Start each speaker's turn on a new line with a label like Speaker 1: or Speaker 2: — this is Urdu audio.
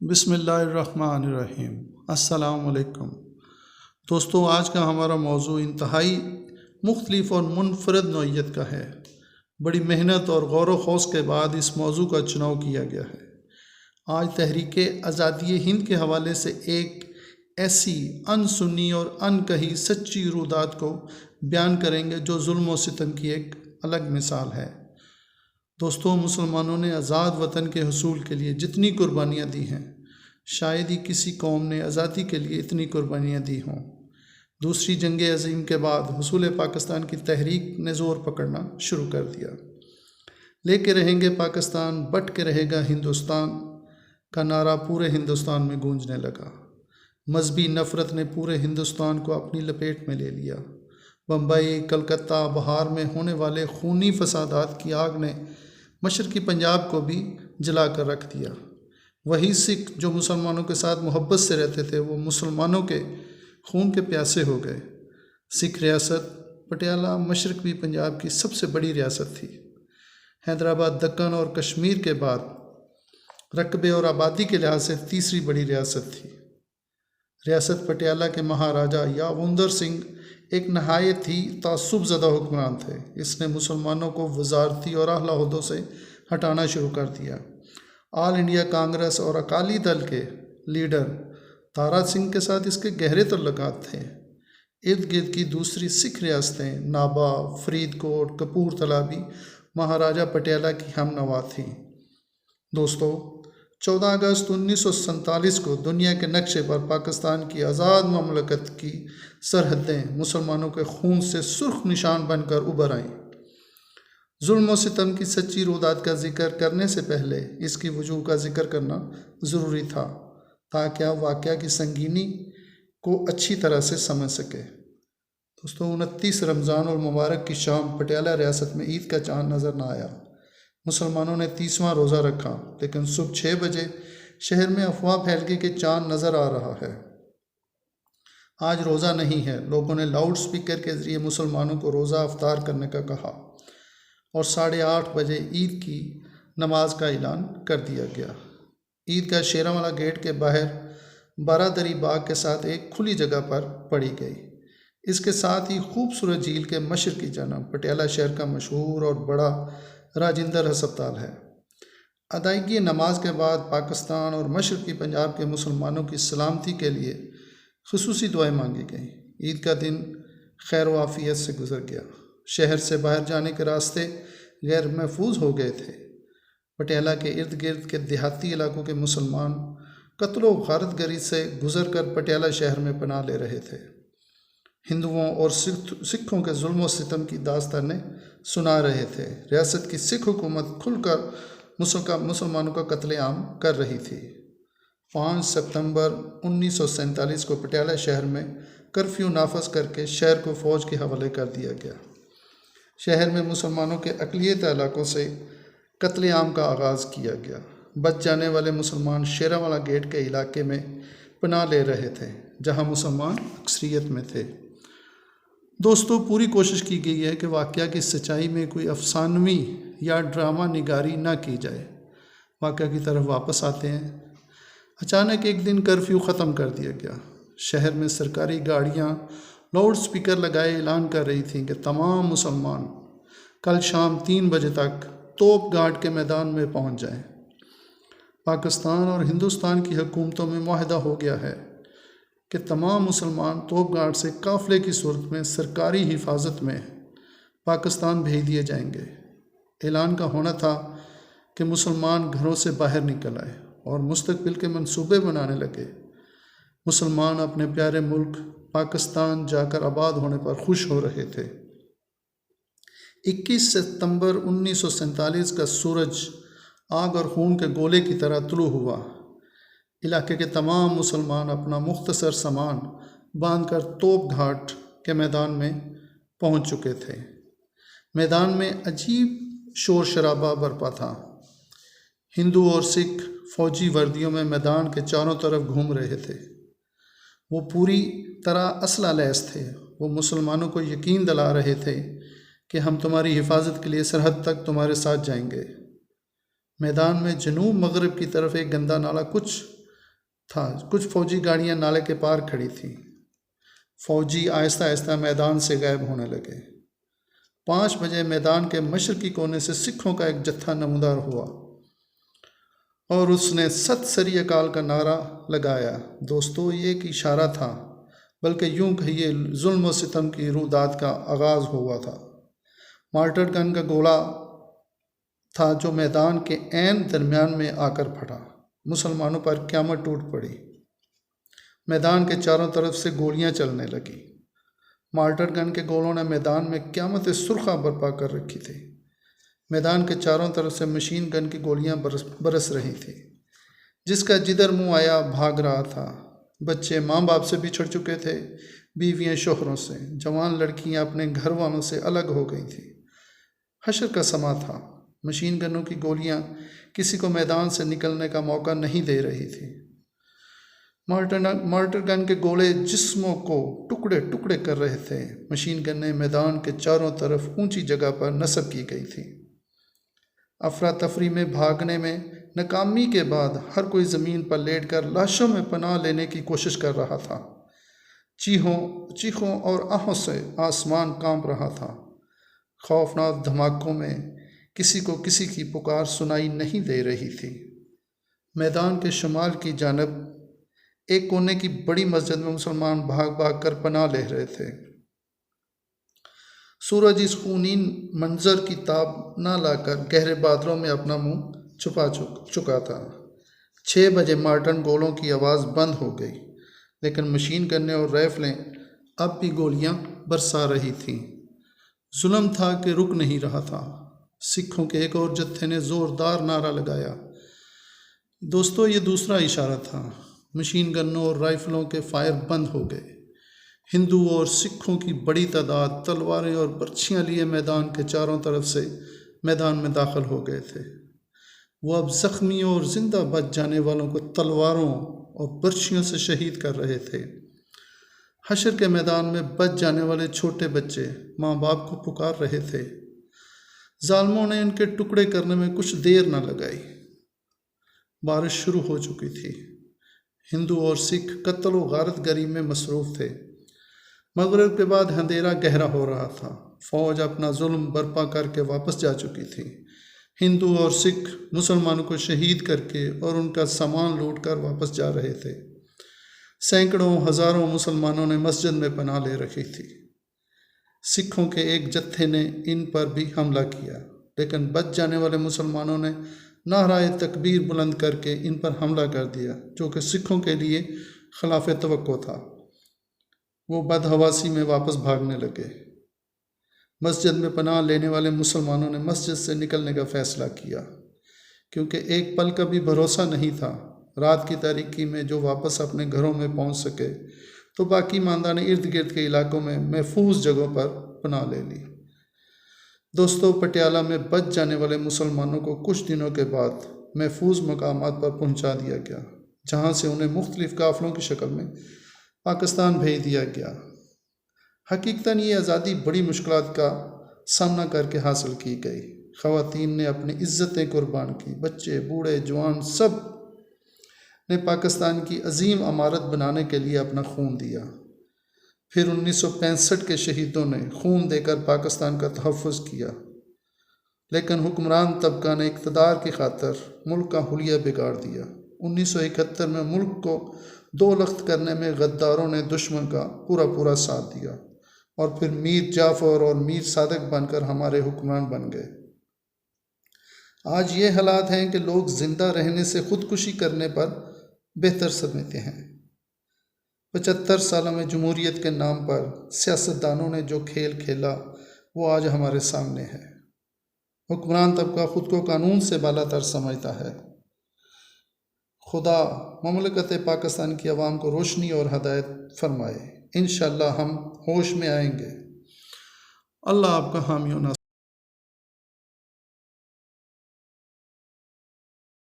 Speaker 1: بسم اللہ الرحمن الرحیم۔ السلام علیکم دوستو، آج کا ہمارا موضوع انتہائی مختلف اور منفرد نوعیت کا ہے۔ بڑی محنت اور غور و خوض کے بعد اس موضوع کا چناؤ کیا گیا ہے۔ آج تحریک آزادی ہند کے حوالے سے ایک ایسی ان سنی اور ان کہی سچی رودات کو بیان کریں گے جو ظلم و ستم کی ایک الگ مثال ہے۔ دوستوں، مسلمانوں نے آزاد وطن کے حصول کے لیے جتنی قربانیاں دی ہیں، شاید ہی کسی قوم نے آزادی کے لیے اتنی قربانیاں دی ہوں۔ دوسری جنگ عظیم کے بعد حصول پاکستان کی تحریک نے زور پکڑنا شروع کر دیا۔ لے کے رہیں گے پاکستان، بٹ کے رہے گا ہندوستان کا نعرہ پورے ہندوستان میں گونجنے لگا۔ مذہبی نفرت نے پورے ہندوستان کو اپنی لپیٹ میں لے لیا۔ بمبئی، کلکتہ، بہار میں ہونے والے خونی فسادات کی آگ نے مشرقی پنجاب کو بھی جلا کر رکھ دیا۔ وہی سکھ جو مسلمانوں کے ساتھ محبت سے رہتے تھے، وہ مسلمانوں کے خون کے پیاسے ہو گئے۔ سکھ ریاست پٹیالہ مشرقی پنجاب کی سب سے بڑی ریاست تھی۔ حیدرآباد دکن اور کشمیر کے بعد رقبے اور آبادی کے لحاظ سے تیسری بڑی ریاست تھی۔ ریاست پٹیالہ کے مہاراجا یاوندر سنگھ ایک نہایت ہی تعصب زدہ حکمران تھے۔ اس نے مسلمانوں کو وزارتی اور اعلیٰ عہدوں سے ہٹانا شروع کر دیا۔ آل انڈیا کانگریس اور اکالی دل کے لیڈر تارا سنگھ کے ساتھ اس کے گہرے تعلقات تھے۔ ارد گرد کی دوسری سکھ ریاستیں نابا، فرید کوٹ، کپورتھلا بھی مہاراجا پٹیالہ کی ہم نوا تھیں۔ دوستو، 14 اگست 1947 کو دنیا کے نقشے پر پاکستان کی آزاد مملکت کی سرحدیں مسلمانوں کے خون سے سرخ نشان بن کر ابھر آئیں۔ ظلم و ستم کی سچی رودات کا ذکر کرنے سے پہلے اس کی وجوہ کا ذکر کرنا ضروری تھا تاکہ آپ واقعہ کی سنگینی کو اچھی طرح سے سمجھ سکے۔ دوستو، 29 رمضان المبارک کی شام پٹیالہ ریاست میں عید کا چاند نظر نہ آیا۔ مسلمانوں نے 30واں روزہ رکھا، لیکن صبح 6 بجے شہر میں افواہ پھیل گئی کہ چاند نظر آ رہا ہے۔ آج روزہ نہیں ہے۔ لوگوں نے لاؤڈ سپیکر کے ذریعے مسلمانوں کو روزہ افطار کرنے کا کہا اور 8:30 بجے عید کی نماز کا اعلان کر دیا گیا۔ عید کا شیراں والا گیٹ کے باہر بارادری باغ کے ساتھ ایک کھلی جگہ پر پڑی گئی۔ اس کے ساتھ ہی خوبصورت جھیل کے مشرقی جانب پٹیالہ شہر کا مشہور اور بڑا راجندر ہسپتال ہے۔ ادائیگی نماز کے بعد پاکستان اور مشرقی پنجاب کے مسلمانوں کی سلامتی کے لیے خصوصی دعائیں مانگی گئیں۔ عید کا دن خیر و عافیت سے گزر گیا۔ شہر سے باہر جانے کے راستے غیر محفوظ ہو گئے تھے۔ پٹیالہ کے ارد گرد کے دیہاتی علاقوں کے مسلمان قتل و غارت گری سے گزر کر پٹیالہ شہر میں پناہ لے رہے تھے۔ ہندوؤں اور سکھوں کے ظلم و ستم کی داستانیں سنا رہے تھے۔ ریاست کی سکھ حکومت کھل کر مسلمانوں کا قتل عام کر رہی تھی۔ 5 ستمبر 1947 کو پٹیالہ شہر میں کرفیو نافذ کر کے شہر کو فوج کے حوالے کر دیا گیا۔ شہر میں مسلمانوں کے اقلیت علاقوں سے قتل عام کا آغاز کیا گیا۔ بچ جانے والے مسلمان شیراں والا گیٹ کے علاقے میں پناہ لے رہے تھے، جہاں مسلمان اکثریت میں تھے۔ دوستو، پوری کوشش کی گئی ہے کہ واقعہ کی سچائی میں کوئی افسانوی یا ڈرامہ نگاری نہ کی جائے۔ واقعہ کی طرف واپس آتے ہیں۔ اچانک ایک دن کرفیو ختم کر دیا گیا۔ شہر میں سرکاری گاڑیاں لاؤڈ سپیکر لگائے اعلان کر رہی تھیں کہ تمام مسلمان کل شام 3 بجے تک توپ گھاٹ کے میدان میں پہنچ جائیں۔ پاکستان اور ہندوستان کی حکومتوں میں معاہدہ ہو گیا ہے کہ تمام مسلمان توپ گھاٹ سے قافلے کی صورت میں سرکاری حفاظت میں پاکستان بھیج دیے جائیں گے۔ اعلان کا ہونا تھا کہ مسلمان گھروں سے باہر نکل آئے اور مستقبل کے منصوبے بنانے لگے۔ مسلمان اپنے پیارے ملک پاکستان جا کر آباد ہونے پر خوش ہو رہے تھے۔ 21 ستمبر 1947 کا سورج آگ اور خون کے گولے کی طرح طلوع ہوا۔ علاقے کے تمام مسلمان اپنا مختصر سامان باندھ کر توپ گھاٹ کے میدان میں پہنچ چکے تھے۔ میدان میں عجیب شور شرابہ برپا تھا۔ ہندو اور سکھ فوجی وردیوں میں میدان کے چاروں طرف گھوم رہے تھے۔ وہ پوری طرح اسلحہ لیس تھے۔ وہ مسلمانوں کو یقین دلا رہے تھے کہ ہم تمہاری حفاظت کے لیے سرحد تک تمہارے ساتھ جائیں گے۔ میدان میں جنوب مغرب کی طرف ایک گندا نالہ کچھ تھا۔ کچھ فوجی گاڑیاں نالے کے پار کھڑی تھیں۔ فوجی آہستہ آہستہ میدان سے غائب ہونے لگے۔ 5 بجے میدان کے مشرقی کونے سے سکھوں کا ایک جتھا نمودار ہوا اور اس نے ست سری اکال کا نعرہ لگایا۔ دوستو، یہ ایک اشارہ تھا، بلکہ یوں کہیے ظلم و ستم کی روداد کا آغاز ہوا تھا۔ مارٹر گن کا گولا تھا جو میدان کے عین درمیان میں آ کر پھٹا۔ مسلمانوں پر قیامت ٹوٹ پڑی۔ میدان کے چاروں طرف سے گولیاں چلنے لگیں۔ مارٹر گن کے گولوں نے میدان میں قیامت سرخہ برپا کر رکھی تھی۔ میدان کے چاروں طرف سے مشین گن کی گولیاں برس رہی تھیں۔ جس کا جدھر منہ آیا بھاگ رہا تھا۔ بچے ماں باپ سے بچھڑ چکے تھے، بیویاں شوہروں سے، جوان لڑکیاں اپنے گھر والوں سے الگ ہو گئی تھیں۔ حشر کا سماں تھا۔ مشین گنوں کی گولیاں کسی کو میدان سے نکلنے کا موقع نہیں دے رہی تھی۔ مارٹر گن کے گولے جسموں کو ٹکڑے ٹکڑے کر رہے تھے۔ مشین گنیں میدان کے چاروں طرف اونچی جگہ پر نصب کی گئی تھیں۔ افراتفری میں بھاگنے میں ناکامی کے بعد ہر کوئی زمین پر لیٹ کر لاشوں میں پناہ لینے کی کوشش کر رہا تھا۔ چیخوں اور آہوں سے آسمان کانپ رہا تھا۔ خوفناک دھماکوں میں کسی کو کسی کی پکار سنائی نہیں دے رہی تھی۔ میدان کے شمال کی جانب ایک کونے کی بڑی مسجد میں مسلمان بھاگ بھاگ کر پناہ لے رہے تھے۔ سورج اس خونین منظر کی تاب نہ لا کر گہرے بادلوں میں اپنا منہ چھپا چکا تھا۔ 6 بجے مارٹن گولوں کی آواز بند ہو گئی، لیکن مشین گنیں اور رائفلیں اب بھی گولیاں برسا رہی تھیں۔ ظلم تھا کہ رک نہیں رہا تھا۔ سکھوں کے ایک اور جتھے نے زوردار نعرہ لگایا۔ دوستو، یہ دوسرا اشارہ تھا۔ مشین گنوں اور رائفلوں کے فائر بند ہو گئے۔ ہندو اور سکھوں کی بڑی تعداد تلواریں اور برچھیاں لیے میدان کے چاروں طرف سے میدان میں داخل ہو گئے تھے۔ وہ اب زخمی اور زندہ بچ جانے والوں کو تلواروں اور برچھیوں سے شہید کر رہے تھے۔ حشر کے میدان میں بچ جانے والے چھوٹے بچے ماں باپ کو پکار رہے تھے۔ ظالموں نے ان کے ٹکڑے کرنے میں کچھ دیر نہ لگائی۔ بارش شروع ہو چکی تھی۔ ہندو اور سکھ قتل و غارت گری میں مصروف تھے۔ مغرب کے بعد اندھیرا گہرا ہو رہا تھا۔ فوج اپنا ظلم برپا کر کے واپس جا چکی تھی۔ ہندو اور سکھ مسلمانوں کو شہید کر کے اور ان کا سامان لوٹ کر واپس جا رہے تھے۔ سینکڑوں ہزاروں مسلمانوں نے مسجد میں پناہ لے رکھی تھی۔ سکھوں کے ایک جتھے نے ان پر بھی حملہ کیا، لیکن بچ جانے والے مسلمانوں نے نعرہ تکبیر بلند کر کے ان پر حملہ کر دیا، جو کہ سکھوں کے لیے خلاف توقع تھا۔ وہ بدحواسی میں واپس بھاگنے لگے۔ مسجد میں پناہ لینے والے مسلمانوں نے مسجد سے نکلنے کا فیصلہ کیا، کیونکہ ایک پل کا بھی بھروسہ نہیں تھا۔ رات کی تاریکی میں جو واپس اپنے گھروں میں پہنچ سکے تو باقی ماندہ نے ارد گرد کے علاقوں میں محفوظ جگہوں پر پناہ لے لی۔ دوستو، پٹیالہ میں بچ جانے والے مسلمانوں کو کچھ دنوں کے بعد محفوظ مقامات پر پہنچا دیا گیا، جہاں سے انہیں مختلف قافلوں کی شکل میں پاکستان بھیج دیا گیا۔ حقیقتاً یہ آزادی بڑی مشکلات کا سامنا کر کے حاصل کی گئی۔ خواتین نے اپنی عزتیں قربان کی، بچے، بوڑھے، جوان سب نے پاکستان کی عظیم عمارت بنانے کے لیے اپنا خون دیا۔ پھر 1965 کے شہیدوں نے خون دے کر پاکستان کا تحفظ کیا، لیکن حکمران طبقہ نے اقتدار کی خاطر ملک کا حلیہ بگاڑ دیا۔ 1971 میں ملک کو 2 لخت کرنے میں غداروں نے دشمن کا پورا ساتھ دیا اور پھر میر جعفر اور میر صادق بن کر ہمارے حکمران بن گئے۔ آج یہ حالات ہیں کہ لوگ زندہ رہنے سے خودکشی کرنے پر بہتر سمجھتے ہیں۔ 75 سالوں میں جمہوریت کے نام پر سیاستدانوں نے جو کھیل کھیلا وہ آج ہمارے سامنے ہے۔ حکمران طبقہ خود کو قانون سے بالا تر سمجھتا ہے۔ خدا مملکت پاکستان کی عوام کو روشنی اور ہدایت فرمائے۔ انشاءاللہ ہم ہوش میں آئیں گے۔ اللہ آپ کا حامی و ناصر